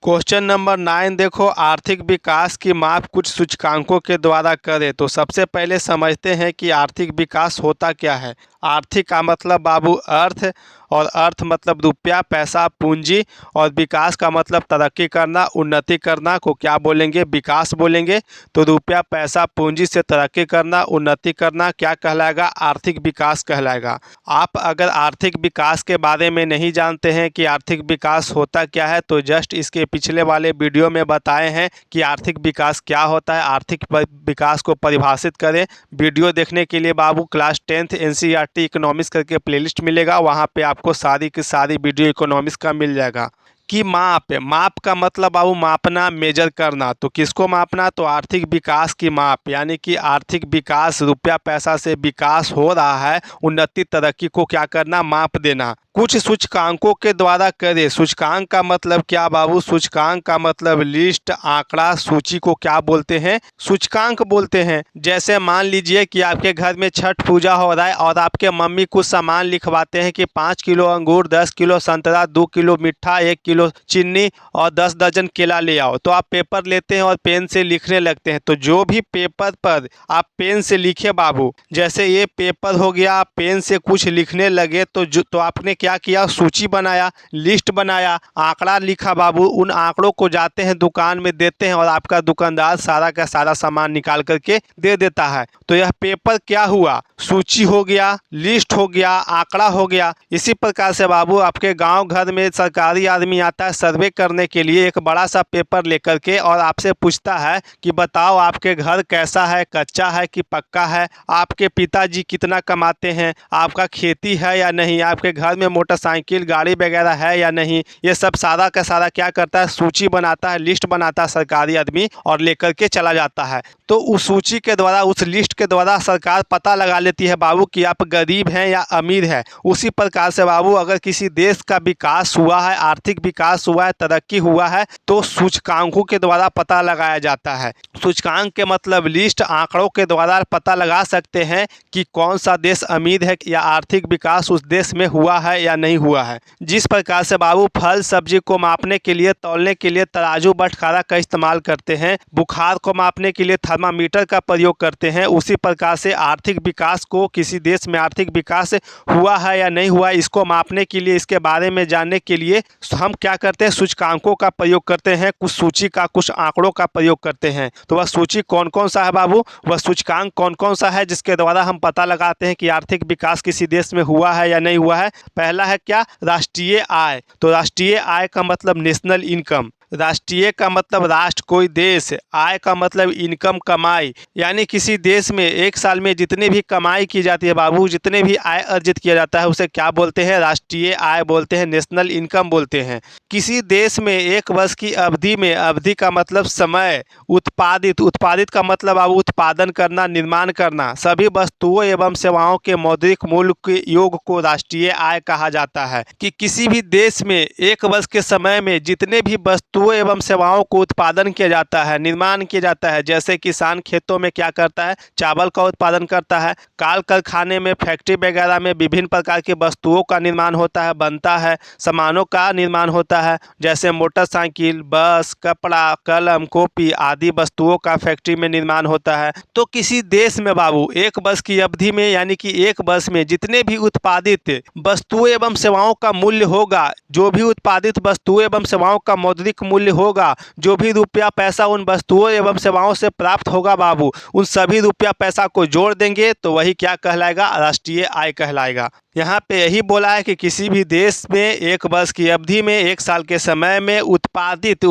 Question number 9 देखो, आर्थिक विकास की माप कुछ सूचकांकों के द्वारा करें। तो सबसे पहले समझते हैं कि आर्थिक विकास होता क्या है। आर्थिक का मतलब बाबू अर्थ, और अर्थ मतलब रुपया, पैसा, पूंजी, और विकास का मतलब तरक्की करना, उन्नति करना को क्या बोलेंगे? विकास बोलेंगे। तो रुपया, पैसा, पूंजी से तरक्की करना, उन्नति करना क्या कहलाएगा? आर्थिक विकास कहलाएगा। आप अगर आर्थिक विकास के बारे में नहीं जानते हैं कि आर्थिक विकास होता क्या है, तो जस्ट इसके पिछले वाले वीडियो में बताए हैं कि आर्थिक विकास क्या होता है। आर्थिक विकास को परिभाषित करें। वीडियो देखने के लिए बाबू क्लास 10th एनसीईआरटी इकोनॉमिक्स करके प्लेलिस्ट मिलेगा, वहाँ पे आपको सारी की सारी वीडियो इकोनॉमिक्स का मिल जाएगा। कि माप है, माप का मतलब बाबू मापना, मेजर करना। तो किसको मापना? तो आर्थिक विकास की माप, यानी कि आर्थिक विकास, रुपया पैसा से विकास हो रहा है, उन्नति तरक्की को क्या करना? माप देना। कुछ सूचकांकों के द्वारा करें। सूचकांक का मतलब क्या बाबू? सूचकांक का मतलब लिस्ट, आंकड़ा, सूची को क्या बोलते हैं? सूचकांक बोलते हैं। जैसे मान लीजिए कि आपके घर में छठ पूजा हो रहा है और आपके मम्मी कुछ सामान लिखवाते हैं कि 5 किलो अंगूर, 10 किलो संतरा, 2 किलो मिठा, 1 किलो चीनी और 10 दर्जन केला ले आओ। तो आप पेपर लेते हैं और पेन से लिखने लगते हैं। तो जो भी पेपर पर आप पेन से लिखे बाबू, जैसे ये पेपर हो गया, आप पेन से कुछ लिखने लगे तो आपने क्या किया? सूची बनाया, लिस्ट बनाया, आंकड़ा लिखा बाबू। उन आंकड़ों को जाते हैं दुकान में देते हैं और आपका दुकानदार सारा का सारा सामान निकाल करके दे देता है। तो यह पेपर क्या हुआ? सूची हो गया, लिस्ट हो गया, आंकड़ा हो गया। इसी प्रकार से बाबू आपके गांव घर में सरकारी आदमी आता है सर्वे करने के लिए, एक बड़ा सा पेपर लेकर के, और आपसे पूछता है कि बताओ आपके घर कैसा है, कच्चा है कि पक्का है, आपके पिताजी कितना कमाते हैं, आपका खेती है या नहीं, आपके घर में मोटरसाइकिल गाड़ी वगैरह है या नहीं। ये सब सारा का सारा क्या करता है? सूची बनाता है, लिस्ट बनाता है सरकारी आदमी, और लेकर के चला जाता है। तो उस सूची के द्वारा, उस लिस्ट के द्वारा सरकार पता लगा लेती है बाबू कि आप गरीब हैं या अमीर हैं। उसी प्रकार से बाबू अगर किसी देश का विकास हुआ है, आर्थिक विकास हुआ है, तरक्की हुआ है, तो सूचकांकों के द्वारा पता लगाया जाता है। सूचकांक के मतलब लिस्ट, आंकड़ों के द्वारा पता लगा सकते हैं कि कौन सा देश अमीर है या आर्थिक विकास उस देश में हुआ है या नहीं हुआ है। जिस प्रकार से बाबू फल सब्जी को मापने के लिए, तौलने के लिए तराजू बटखारा का इस्तेमाल करते हैं, बुखार को मापने के लिए थर्मामीटर का प्रयोग करते हैं, उसी प्रकार से आर्थिक विकास को, किसी देश में आर्थिक विकास हुआ है या नहीं हुआ है, इसको मापने के लिए, इसके बारे में जानने के लिए हम क्या करते हैं? सूचकांकों का प्रयोग करते हैं, कुछ सूची का, कुछ आंकड़ों का प्रयोग करते हैं। तो वह सूची कौन कौन सा है बाबू? वह सूचकांक कौन कौन सा है जिसके द्वारा हम पता लगाते हैं कि आर्थिक विकास किसी देश में हुआ है या नहीं हुआ है? पहला है क्या? राष्ट्रीय आय। तो राष्ट्रीय आय का मतलब नेशनल इनकम। राष्ट्रीय का मतलब राष्ट्र, कोई देश। आय का मतलब इनकम, कमाई। यानी किसी देश में एक साल में जितनी भी कमाई की जाती है बाबू, जितने भी आय अर्जित किया जाता है, उसे क्या बोलते हैं? राष्ट्रीय आय बोलते हैं, नेशनल इनकम बोलते हैं। किसी देश में एक वर्ष की अवधि में, अवधि का मतलब समय, उत्पादित, उत्पादित का मतलब बाबू उत्पादन करना, निर्माण करना, सभी वस्तुओं एवं सेवाओं के मौद्रिक मूल्य के योग को राष्ट्रीय आय कहा जाता है। कि किसी भी देश में एक वर्ष के समय में जितने भी वस्तुओं एवं सेवाओं को उत्पादन किया जाता है, निर्माण किया जाता है, जैसे किसान खेतों में क्या करता है? चावल का उत्पादन करता है। काल कारखाने में, फैक्ट्री वगैरह में विभिन्न प्रकार की वस्तुओं का निर्माण होता है, बनता है, सामानों का निर्माण होता है, जैसे मोटरसाइकिल, बस, कपड़ा, कलम, कॉपी आदि वस्तुओं का फैक्ट्री में निर्माण होता है। तो किसी देश में बाबू एक वर्ष की अवधि में, यानी कि एक वर्ष में जितने भी उत्पादित वस्तुओं एवं सेवाओं का मूल्य होगा, जो भी उत्पादित वस्तुओं एवं सेवाओं का मौद्रिक मूल्य होगा, जो भी रुपया पैसा उन वस्तुओं एवं सेवाओं से प्राप्त होगा बाबू, उन सभी रुपया पैसा को जोड़ देंगे तो वही क्या कहलाएगा? राष्ट्रीय आय कहलाएगा। यहाँ पे यही बोला है कि किसी भी देश में एक वर्ष की अवधि में, एक साल के समय में उत्पादित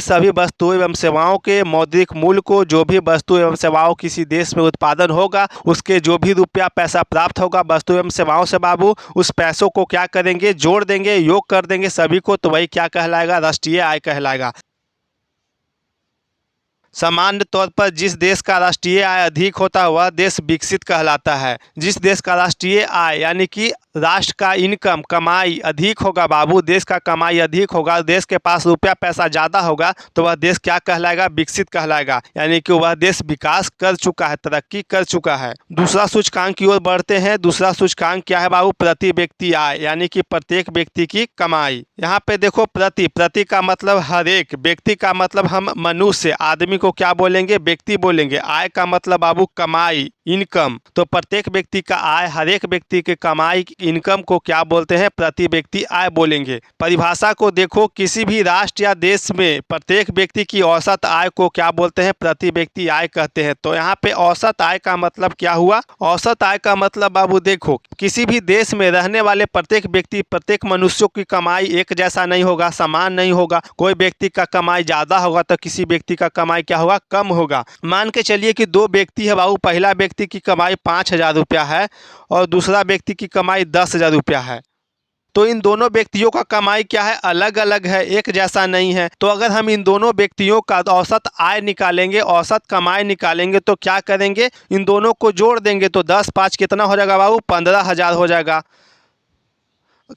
सभी वस्तुओं एवं सेवाओं के मौद्रिक मूल्य को, जो भी वस्तु एवं सेवाओं किसी देश में उत्पादन होगा, उसके जो भी रुपया पैसा प्राप्त होगा वस्तु एवं सेवाओं से बाबू, उस पैसों को क्या करेंगे? जोड़ देंगे, योग कर देंगे सभी को, तो वही क्या कहलाएगा? राष्ट्रीय आय कहलाएगा। सामान्य तौर पर जिस देश का राष्ट्रीय आय अधिक होता है वह देश विकसित कहलाता है। जिस देश का राष्ट्रीय आय यानी कि राष्ट्र का इनकम कमाई अधिक होगा बाबू, देश का कमाई अधिक होगा, देश के पास रुपया पैसा ज़्यादा होगा तो वह देश क्या कहलाएगा? विकसित कहलाएगा, यानी कि वह देश विकास कर चुका है, तरक्की कर चुका है। दूसरा सूचकांक की ओर बढ़ते हैं। दूसरा सूचकांक क्या है बाबू? प्रति व्यक्ति आय, यानी कि प्रत्येक व्यक्ति की कमाई। यहाँ पे देखो प्रति का मतलब हर एक, व्यक्ति का मतलब हम मनुष्य आदमी को क्या बोलेंगे? व्यक्ति बोलेंगे। आय का मतलब बाबू कमाई, इनकम। तो प्रत्येक व्यक्ति का आय, हर एक व्यक्ति के कमाई इनकम को क्या बोलते हैं? प्रति व्यक्ति आय बोलेंगे। परिभाषा को देखो, किसी भी राष्ट्र या देश में प्रत्येक व्यक्ति की औसत आय को क्या बोलते हैं? प्रति व्यक्ति आय कहते हैं। तो यहाँ पे औसत आय का मतलब क्या हुआ? औसत आय का मतलब बाबू देखो, किसी भी देश में रहने वाले प्रत्येक व्यक्ति, प्रत्येक मनुष्यों की कमाई एक जैसा नहीं होगा, समान नहीं होगा। कोई व्यक्ति का कमाई ज़्यादा होगा तो किसी व्यक्ति का कमाई क्या होगा? कम होगा। मान के चलिए कि दो व्यक्ति है बाबू, पहला व्यक्ति की कमाई 5,000 रुपया है और दूसरा व्यक्ति की कमाई 10,000 रुपया है। तो इन दोनों व्यक्तियों का कमाई क्या है? अलग अलग है, एक जैसा नहीं है। तो अगर हम इन दोनों व्यक्तियों का औसत आय निकालेंगे, औसत कमाई निकालेंगे तो क्या करेंगे? इन दोनों को जोड़ देंगे तो 10 5 कितना हो जाएगा बाबू? 15,000 हो जाएगा।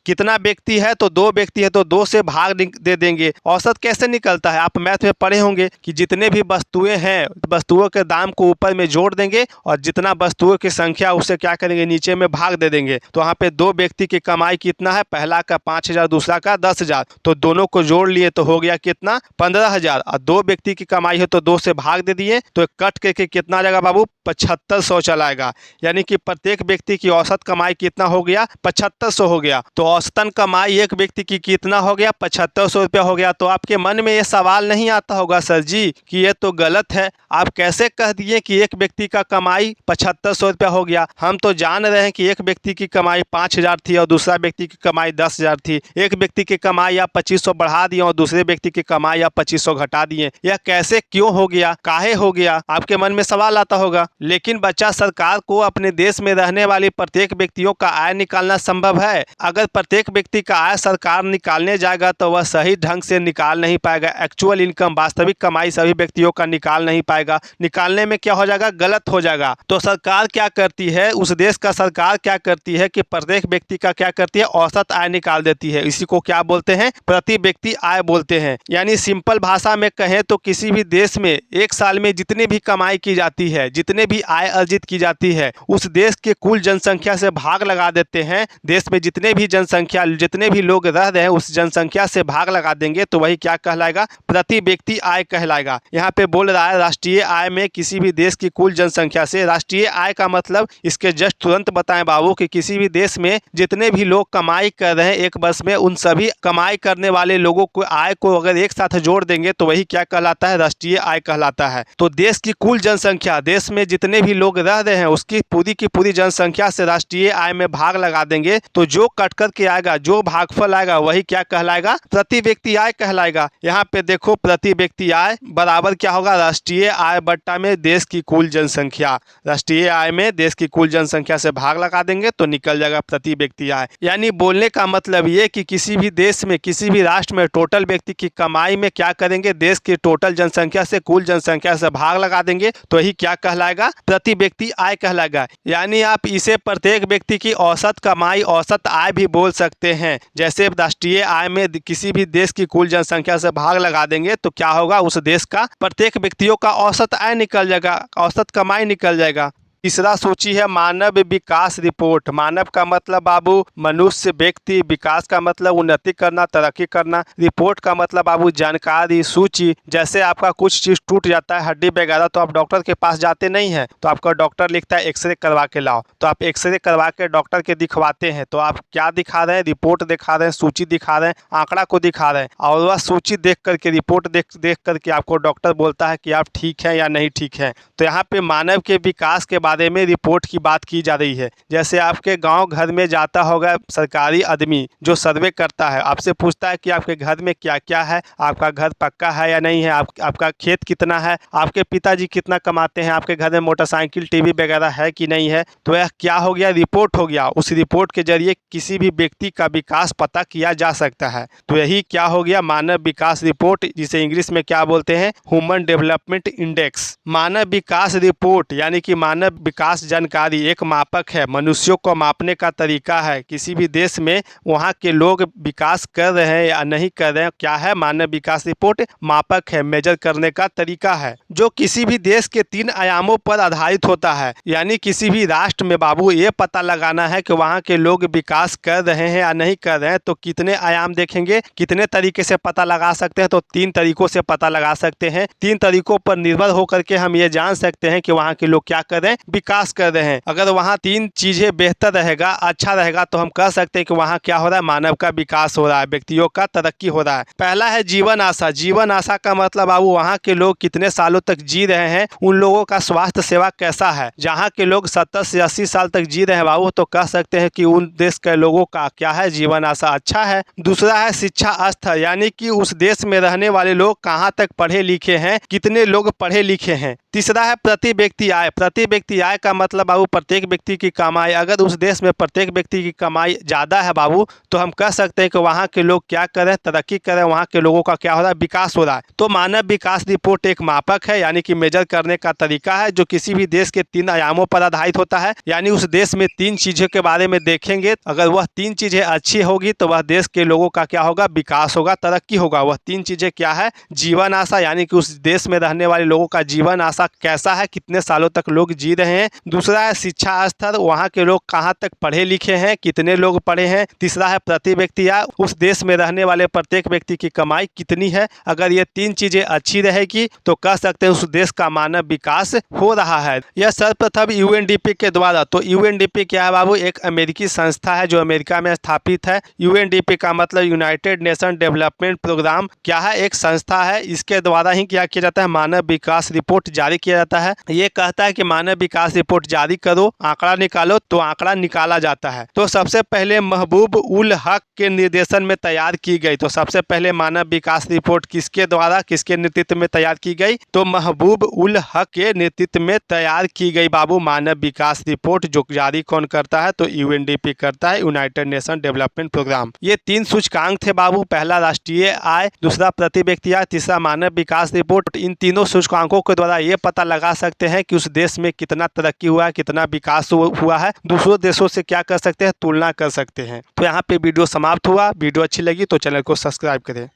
कितना व्यक्ति है? तो दो व्यक्ति है तो दो से भाग दे देंगे। औसत कैसे निकलता है? आप मैथ में पढ़े होंगे कि जितने भी वस्तुएं हैं, वस्तुओं के दाम को ऊपर में जोड़ देंगे और जितना वस्तुओं की संख्या उसे क्या करेंगे? नीचे में भाग दे देंगे। तो वहाँ पे दो व्यक्ति की कमाई कितना है? पहला का 5,000, दूसरा का 10,000। तो दोनों को जोड़ लिए तो हो गया कितना? 15,000। और दो व्यक्ति की कमाई है तो दो से भाग दे दिए तो कट करके कितना आ जाएगा बाबू? 7500 चलाएगा। यानी कि प्रत्येक व्यक्ति की औसत कमाई कितना हो गया? 7500 हो गया। तो औसतन कमाई एक व्यक्ति की कितना हो गया? 7500 रुपया हो गया। तो आपके मन में ये सवाल नहीं आता होगा सर जी कि ये तो गलत है, आप कैसे कह दिए कि एक व्यक्ति का कमाई 7500 रुपया हो गया? हम तो जान रहे हैं कि एक व्यक्ति की कमाई 5,000 थी और दूसरा व्यक्ति की कमाई 10,000 थी। एक व्यक्ति की कमाई आप 2500 बढ़ा दिए और दूसरे व्यक्ति की कमाई आप 2500 घटा दिए। यह कैसे, क्यों हो गया, काहे हो गया? आपके मन में सवाल आता होगा। लेकिन बच्चा, सरकार को अपने देश में रहने वाले प्रत्येक व्यक्तियों का आय निकालना संभव है। अगर प्रत्येक व्यक्ति का आय सरकार निकालने जाएगा तो वह सही ढंग से निकाल नहीं पाएगा। एक्चुअल इनकम, वास्तविक कमाई सभी व्यक्तियों का निकाल नहीं पाएगा। निकालने में क्या हो जाएगा? गलत हो जाएगा। तो सरकार क्या करती है, उस देश का सरकार क्या करती है कि प्रत्येक व्यक्ति का क्या करती है? औसत आय निकाल देती है। इसी को क्या बोलते हैं? प्रति व्यक्ति आय बोलते हैं। यानी सिंपल भाषा में कहें तो किसी भी देश में एक साल में जितनी भी कमाई की जाती है, जितने भी आय अर्जित की जाती है, उस देश के कुल जनसंख्या से भाग लगा देते हैं। देश में जितने भी जनसंख्या, जितने भी लोग रह रहे हैं उस जनसंख्या से भाग लगा देंगे तो वही क्या कहलाएगा? प्रति व्यक्ति आय कहलाएगा। यहाँ पे बोल रहा है राष्ट्रीय आय में किसी भी देश की कुल जनसंख्या से। राष्ट्रीय आय का मतलब इसके जस्ट तुरंत बताएं बाबू कि किसी भी देश में जितने भी लोग कमाई कर रहे हैं एक वर्ष में, उन सभी कमाई करने वाले लोगों को आय को अगर एक साथ जोड़ देंगे तो वही क्या कहलाता है? राष्ट्रीय आय कहलाता है। तो देश की कुल जनसंख्या, देश में जितने भी लोग रह रहे हैं उसकी की पूरी जनसंख्या से राष्ट्रीय आय में भाग लगा देंगे तो जो कट कर के आएगा, जो भागफल आएगा वही क्या कहलाएगा? प्रति व्यक्ति आय कहलाएगा। यहाँ पे देखो प्रति व्यक्ति आय बराबर क्या होगा? राष्ट्रीय आय बट्टा में देश की कुल जनसंख्या। राष्ट्रीय आय में देश की कुल जनसंख्या से भाग लगा देंगे तो निकल जाएगा प्रति व्यक्ति आय। यानी बोलने का मतलब ये कि किसी भी देश में, किसी भी राष्ट्र में टोटल व्यक्ति की कमाई में क्या करेंगे? देश की टोटल जनसंख्या से, कुल जनसंख्या से भाग लगा देंगे तो यही क्या कहलाएगा? प्रति व्यक्ति आय कहलाएगा। यानी आप इसे प्रत्येक व्यक्ति की औसत कमाई, औसत आय भी बोल सकते हैं। जैसे राष्ट्रीय आय में किसी भी देश की कुल जनसंख्या से भाग लगा देंगे तो क्या होगा? उस देश का प्रत्येक व्यक्तियों का औसत आय निकल जाएगा, औसत कमाई निकल जाएगा। तीसरा सूची है मानव विकास रिपोर्ट। मानव का मतलब बाबू मनुष्य, व्यक्ति। विकास का मतलब उन्नति करना, तरक्की करना। रिपोर्ट का मतलब बाबू जानकारी, सूची। जैसे आपका कुछ चीज़ टूट जाता है, हड्डी वगैरह, तो आप डॉक्टर के पास जाते नहीं हैं, तो आपका डॉक्टर लिखता है एक्सरे करवा के लाओ, तो आप एक्सरे करवा के डॉक्टर के दिखवाते हैं। तो आप क्या दिखा रहे हैं? रिपोर्ट दिखा रहे हैं, सूची दिखा रहे हैं, आंकड़ा को दिखा रहे हैं। और वह सूची देख करके, रिपोर्ट देख करके आपको डॉक्टर बोलता है कि आप ठीक हैं या नहीं ठीक हैं। तो यहाँ पे मानव के विकास के बारे में रिपोर्ट की बात की जा रही है। जैसे आपके गांव घर में जाता होगा सरकारी आदमी जो सर्वे करता है, आपसे पूछता है कि आपके घर में क्या क्या है, आपका घर पक्का है या नहीं है, आपका खेत कितना है, आपके पिताजी कितना कमाते हैं, आपके घर में मोटरसाइकिल टीवी वगैरह है कि नहीं है। तो यह क्या हो गया, रिपोर्ट हो गया। उस रिपोर्ट के जरिए किसी भी व्यक्ति का विकास पता किया जा सकता है। तो यही क्या हो गया, मानव विकास रिपोर्ट, जिसे इंग्लिश में क्या बोलते हैं, ह्यूमन डेवलपमेंट इंडेक्स। मानव विकास रिपोर्ट यानी कि मानव विकास जानकारी एक मापक है, मनुष्यों को मापने का तरीका है। किसी भी देश में वहाँ के लोग विकास कर रहे हैं या नहीं कर रहे हैं, क्या है, मानव विकास रिपोर्ट मापक है, मेजर करने का तरीका है, जो किसी भी देश के 3 आयामों पर आधारित होता है। यानी किसी भी राष्ट्र में बाबू ये पता लगाना है कि वहाँ के लोग विकास कर रहे हैं या नहीं कर रहे हैं, तो कितने आयाम देखेंगे, कितने तरीके से पता लगा सकते हैं, तो 3 तरीकों से पता लगा सकते हैं। 3 तरीकों पर निर्भर होकर के हम ये जान सकते हैं कि वहाँ के लोग क्या कर रहे हैं, विकास कर रहे हैं। अगर वहाँ 3 चीजें बेहतर रहेगा, अच्छा रहेगा, तो हम कह सकते हैं कि वहाँ क्या हो रहा है, मानव का विकास हो रहा है, व्यक्तियों का तरक्की हो रहा है। पहला है जीवन आशा। जीवन आशा का मतलब बाबू वहाँ के लोग कितने सालों तक जी रहे हैं, उन लोगों का स्वास्थ्य सेवा कैसा है। जहाँ के लोग 70 से 80 साल तक जी रहे हैं बाबू, तो कह सकते हैं कि उन देश के लोगों का क्या है, जीवन आशा अच्छा है। दूसरा है शिक्षा स्तर, यानी कि उस देश में रहने वाले लोग कहाँ तक पढ़े लिखे हैं, कितने लोग पढ़े लिखे हैं। तीसरा है प्रति व्यक्ति आय। प्रति व्यक्ति आय का मतलब बाबू प्रत्येक व्यक्ति की कमाई। अगर उस देश में प्रत्येक व्यक्ति की कमाई ज़्यादा है बाबू, तो हम कह सकते हैं कि वहाँ के लोग क्या करें, तरक्की करें, वहाँ के लोगों का क्या हो रहा है, विकास हो रहा है। तो मानव विकास रिपोर्ट एक मापक है, यानी कि मेजर करने का तरीका है, जो किसी भी देश के 3 आयामों पर आधारित होता है। यानी उस देश में 3 चीज़ों के बारे में देखेंगे, अगर वह 3 चीज़ें अच्छी होगी तो वह देश के लोगों का क्या होगा, विकास होगा, तरक्की होगा। वह 3 चीज़ें क्या है, जीवन आशा, यानी कि उस देश में रहने वाले लोगों का जीवन आशा कैसा है, कितने सालों तक लोग जी रहे हैं। दूसरा है शिक्षा स्तर, वहाँ के लोग कहाँ तक पढ़े लिखे हैं, कितने लोग पढ़े हैं। तीसरा है प्रति व्यक्ति आय, उस देश में रहने वाले प्रत्येक व्यक्ति की कमाई कितनी है। अगर ये 3 चीजें अच्छी रहेगी तो कह सकते हैं उस देश का मानव विकास हो रहा है। यह सर्वप्रथम यूएनडीपी के द्वारा, तो यूएनडीपी क्या है बाबू, एक अमेरिकी संस्था है जो अमेरिका में स्थापित है। यूएनडीपी का मतलब यूनाइटेड नेशन डेवलपमेंट प्रोग्राम, क्या है, एक संस्था है। इसके द्वारा ही क्या किया जाता है, मानव विकास रिपोर्ट जारी किया जाता है। ये कहता है कि मानव विकास रिपोर्ट जारी करो, आंकड़ा निकालो, तो आंकड़ा निकाला जाता है। तो सबसे पहले महबूब उल हक के निर्देशन में तैयार की गई। तो सबसे पहले मानव विकास रिपोर्ट किसके द्वारा, किसके नेतृत्व में तैयार की गई, तो महबूब उल हक के नेतृत्व में तैयार की गई बाबू मानव विकास रिपोर्ट। जो जारी कौन करता है, तो यूएनडीपी करता है, यूनाइटेड नेशन डेवलपमेंट प्रोग्राम। ये 3 सूचकांक थे बाबू, पहला राष्ट्रीय आय, दूसरा प्रति व्यक्ति आय, तीसरा मानव विकास रिपोर्ट। इन तीनों सूचकांकों के द्वारा ये पता लगा सकते हैं कि उस देश में कितना तरक्की हुआ है, कितना विकास हुआ है। दूसरों देशों से क्या कर सकते हैं, तुलना कर सकते हैं। तो यहाँ पे वीडियो समाप्त हुआ। वीडियो अच्छी लगी तो चैनल को सब्सक्राइब करें।